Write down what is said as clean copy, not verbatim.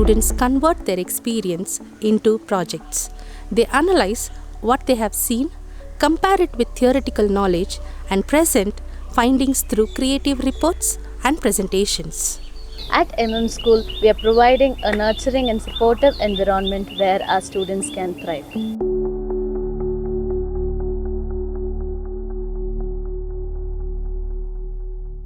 students convert their experience into projects. They analyze what they have seen, compare it with theoretical knowledge, and present findings through creative reports and presentations. At School, we are providing a nurturing and supportive environment where our students can thrive.